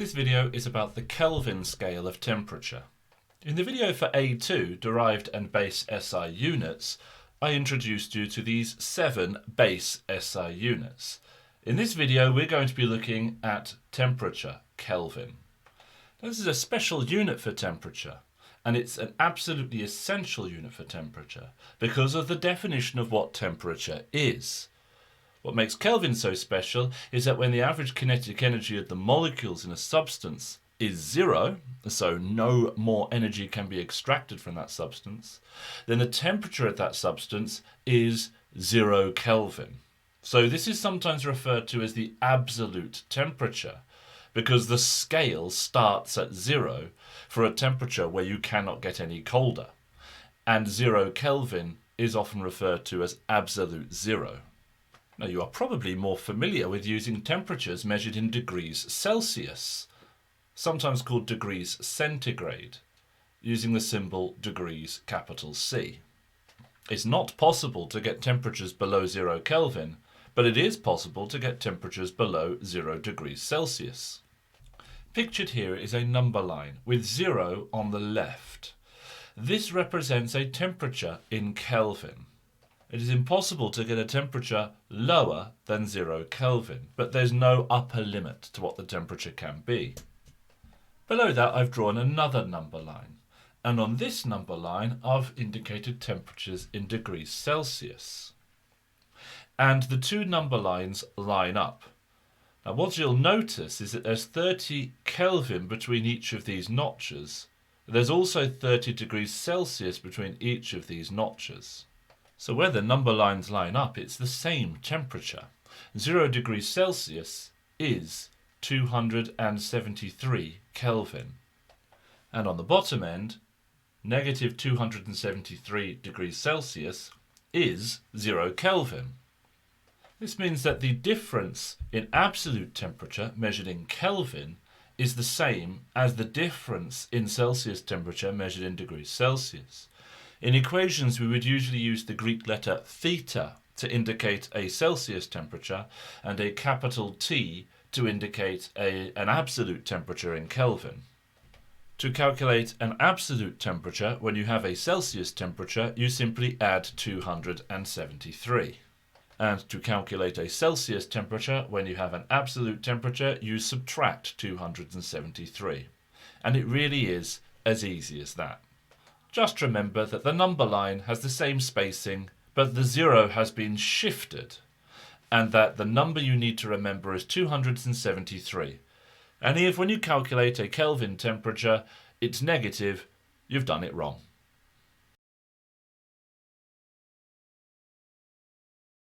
This video is about the Kelvin scale of temperature. In the video for A2, derived and base SI units, I introduced you to these 7 base SI units. In this video, we're going to be looking at temperature, Kelvin. Now, this is a special unit for temperature, and it's an absolutely essential unit for temperature because of the definition of what temperature is. What makes Kelvin so special is that when the average kinetic energy of the molecules in a substance is 0, so no more energy can be extracted from that substance, then the temperature at that substance is 0 Kelvin. So this is sometimes referred to as the absolute temperature, because the scale starts at 0 for a temperature where you cannot get any colder. And 0 Kelvin is often referred to as absolute 0. Now, you are probably more familiar with using temperatures measured in degrees Celsius, sometimes called degrees centigrade, using the symbol degrees capital C. It's not possible to get temperatures below 0 Kelvin, but it is possible to get temperatures below 0 degrees Celsius. Pictured here is a number line with 0 on the left. This represents a temperature in Kelvin. It is impossible to get a temperature lower than 0 Kelvin, but there's no upper limit to what the temperature can be. Below that, I've drawn another number line, and on this number line I've indicated temperatures in degrees Celsius. And the two number lines line up. Now, what you'll notice is that there's 30 Kelvin between each of these notches. There's also 30 degrees Celsius between each of these notches. So where the number lines line up, it's the same temperature. 0 degrees Celsius is 273 Kelvin. And on the bottom end, negative 273 degrees Celsius is 0 Kelvin. This means that the difference in absolute temperature measured in Kelvin is the same as the difference in Celsius temperature measured in degrees Celsius. In equations, we would usually use the Greek letter theta to indicate a Celsius temperature and a capital T to indicate an absolute temperature in Kelvin. To calculate an absolute temperature when you have a Celsius temperature, you simply add 273. And to calculate a Celsius temperature when you have an absolute temperature, you subtract 273. And it really is as easy as that. Just remember that the number line has the same spacing, but the 0 has been shifted, and that the number you need to remember is 273. And if when you calculate a Kelvin temperature, it's negative, you've done it wrong.